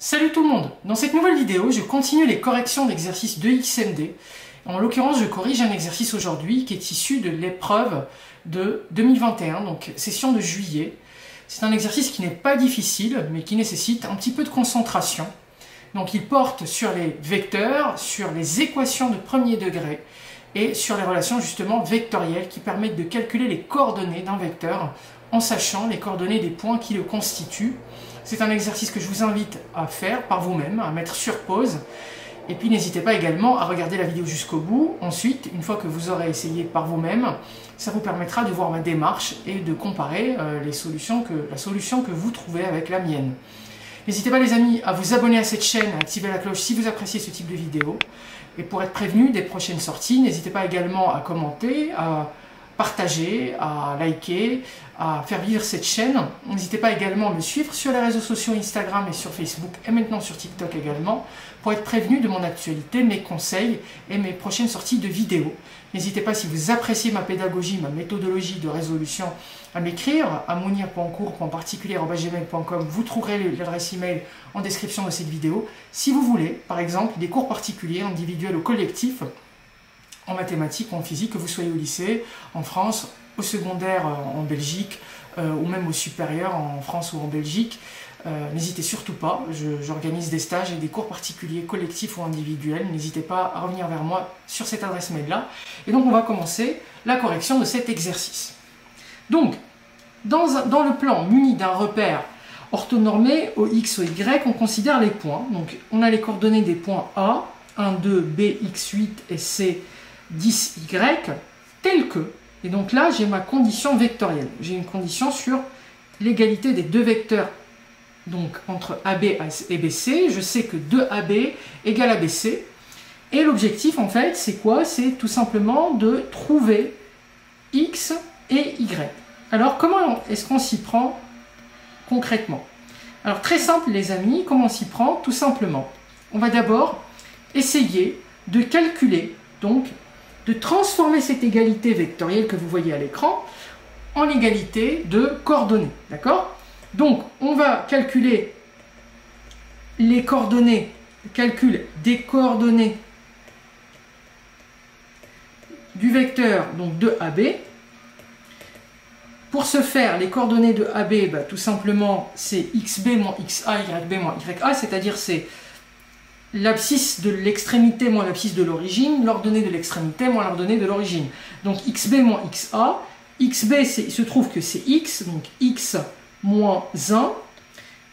Salut tout le monde! Dans cette nouvelle vidéo, je continue les corrections d'exercices de XMD. En l'occurrence, je corrige un exercice aujourd'hui qui est issu de l'épreuve de 2021, donc session de juillet. C'est un exercice qui n'est pas difficile, mais qui nécessite un petit peu de concentration. Donc il porte sur les vecteurs, sur les équations de premier degré et sur les relations justement vectorielles qui permettent de calculer les coordonnées d'un vecteur en sachant les coordonnées des points qui le constituent. C'est un exercice que je vous invite à faire par vous-même, à mettre sur pause. Et puis n'hésitez pas également à regarder la vidéo jusqu'au bout. Ensuite, une fois que vous aurez essayé par vous-même, ça vous permettra de voir ma démarche et de comparer la solution que vous trouvez avec la mienne. N'hésitez pas les amis à vous abonner à cette chaîne, à activer la cloche si vous appréciez ce type de vidéo. Et pour être prévenu des prochaines sorties, n'hésitez pas également à commenter, à partager, à liker, à faire vivre cette chaîne. N'hésitez pas également à me suivre sur les réseaux sociaux Instagram et sur Facebook et maintenant sur TikTok également pour être prévenu de mon actualité, mes conseils et mes prochaines sorties de vidéos. N'hésitez pas si vous appréciez ma pédagogie, ma méthodologie de résolution à m'écrire à mounir.cours.particulier@gmail.com. Vous trouverez l'adresse email en description de cette vidéo. Si vous voulez, par exemple, des cours particuliers, individuels ou collectifs, en mathématiques ou en physique, que vous soyez au lycée, en France, au secondaire en Belgique, ou même au supérieur en France ou en Belgique, n'hésitez surtout pas, j'organise des stages et des cours particuliers, collectifs ou individuels, n'hésitez pas à revenir vers moi sur cette adresse mail-là. Et donc on va commencer la correction de cet exercice. Donc, dans le plan muni d'un repère orthonormé au x, au y, on considère les points. Donc on a les coordonnées des points A, 1, 2, B, x8 et C, 10y, tels que, et donc là j'ai ma condition vectorielle, j'ai une condition sur l'égalité des deux vecteurs, donc entre AB et BC, je sais que 2AB égale ABC, et l'objectif en fait c'est quoi? C'est tout simplement de trouver X et Y. Alors comment est-ce qu'on s'y prend concrètement? Alors très simple les amis, comment on s'y prend? Tout simplement, on va d'abord essayer de calculer, donc de transformer cette égalité vectorielle que vous voyez à l'écran en égalité de coordonnées, d'accord? Donc, on va calculer les coordonnées, calcul des coordonnées du vecteur, donc de AB. Pour ce faire, les coordonnées de AB, bah, tout simplement, c'est xb moins xa, yb moins ya, c'est-à-dire c'est l'abscisse de l'extrémité moins l'abscisse de l'origine, l'ordonnée de l'extrémité moins l'ordonnée de l'origine. Donc xb moins xa, xb il se trouve que c'est x, donc x moins 1,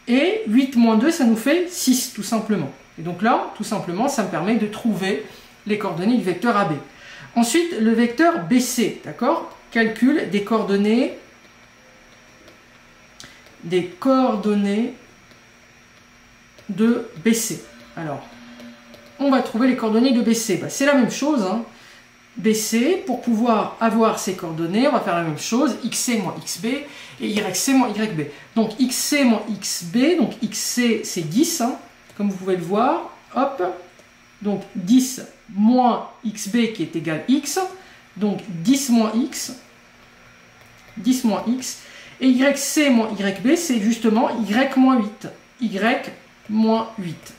et 8 moins 2 ça nous fait 6 tout simplement. Et donc là, tout simplement, ça me permet de trouver les coordonnées du vecteur AB. Ensuite, le vecteur BC, d'accord? Calcul des coordonnées de BC. Alors, on va trouver les coordonnées de BC. Bah, c'est la même chose. Hein. BC, pour pouvoir avoir ces coordonnées, on va faire la même chose. XC moins XB et YC moins YB. Donc, XC moins XB, donc XC c'est 10, hein, comme vous pouvez le voir. Hop. Donc, 10 moins XB qui est égal X. Donc, 10 moins X. 10 moins X. Et YC moins YB, c'est justement Y moins 8. Y moins 8.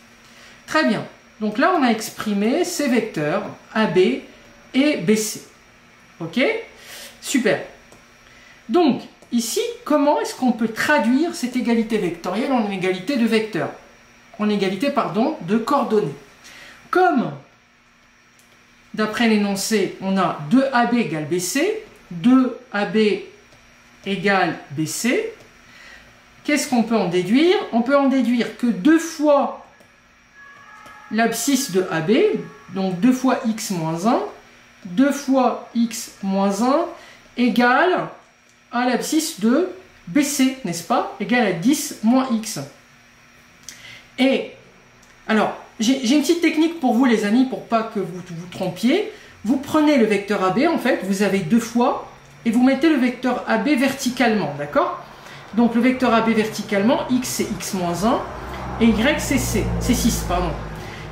Très bien. Donc là, on a exprimé ces vecteurs AB et BC. Ok? Super. Donc, ici, comment est-ce qu'on peut traduire cette égalité vectorielle en égalité de vecteurs? En égalité, pardon, de coordonnées. Comme, d'après l'énoncé, on a 2AB égale BC, 2AB égale BC, qu'est-ce qu'on peut en déduire? On peut en déduire que 2 fois l'abscisse de AB, donc 2 fois x moins 1, 2 fois x moins 1 égale à l'abscisse de BC, n'est-ce pas? Égale à 10 moins x. Et, alors, j'ai une petite technique pour vous les amis, pour pas que vous vous trompiez. Vous prenez le vecteur AB, en fait, vous avez 2 fois, et vous mettez le vecteur AB verticalement, d'accord? Donc le vecteur AB verticalement, x c'est x moins 1, et y c'est 6, pardon.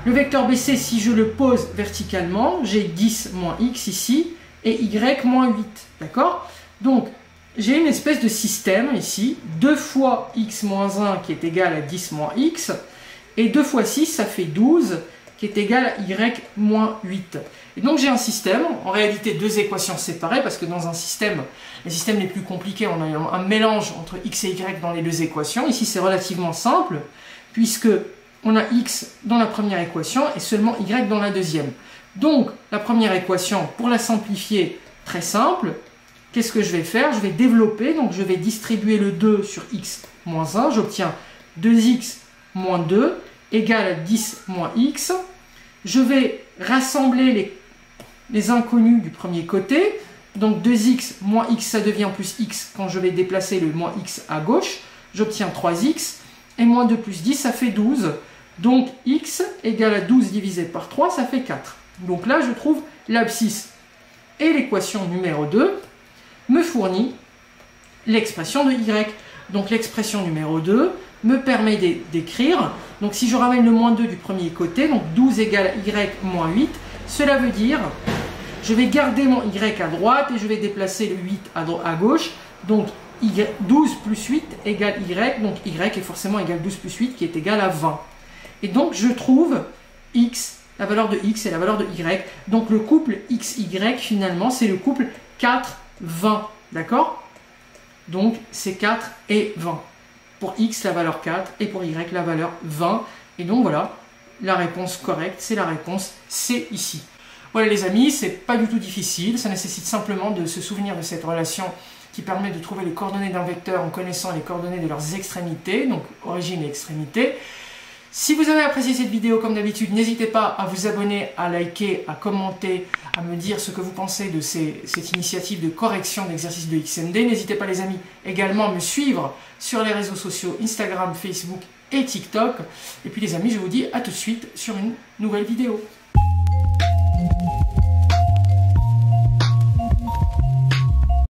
Le vecteur BC, si je le pose verticalement, j'ai 10 moins x ici, et y moins 8, d'accord? Donc, j'ai une espèce de système ici, 2 fois x moins 1 qui est égal à 10 moins x, Et 2 fois 6, ça fait 12, qui est égal à y moins 8. Et donc j'ai un système, en réalité 2 équations séparées, parce que dans un système, les systèmes les plus compliqués, on a un mélange entre x et y dans les 2 équations. Ici c'est relativement simple, puisque on a x dans la première équation et seulement y dans la deuxième. Donc la première équation, pour la simplifier, très simple, qu'est-ce que je vais faire? Je vais développer, donc je vais distribuer le 2 sur x moins 1, j'obtiens 2x moins 2 égale à 10 moins x. Je vais rassembler les inconnus du premier côté, donc 2x moins x, ça devient plus x quand je vais déplacer le moins x à gauche, j'obtiens 3x, et moins 2 plus 10, ça fait 12. Donc x égale à 12 divisé par 3, ça fait 4. Donc là, je trouve l'abscisse. Et l'équation numéro 2 me fournit l'expression de y. Donc l'expression numéro 2 me permet d'écrire, donc si je ramène le moins 2 du premier côté, donc 12 égale à y moins 8, cela veut dire, je vais garder mon y à droite et je vais déplacer le 8 à gauche, donc 12 plus 8 égale y, donc y est forcément égal 12 plus 8 qui est égal à 20. Et donc je trouve x, la valeur de x et la valeur de y, donc le couple xy finalement c'est le couple 4, 20, d'accord? Donc c'est 4 et 20. Pour x la valeur 4 et pour y la valeur 20. Et donc voilà, la réponse correcte, c'est la réponse C ici. Voilà les amis, c'est pas du tout difficile, ça nécessite simplement de se souvenir de cette relation qui permet de trouver les coordonnées d'un vecteur en connaissant les coordonnées de leurs extrémités, donc origine et extrémité. Si vous avez apprécié cette vidéo, comme d'habitude, n'hésitez pas à vous abonner, à liker, à commenter, à me dire ce que vous pensez de cette initiative de correction d'exercice de XMD. N'hésitez pas les amis également à me suivre sur les réseaux sociaux Instagram, Facebook et TikTok. Et puis les amis, je vous dis à tout de suite sur une nouvelle vidéo.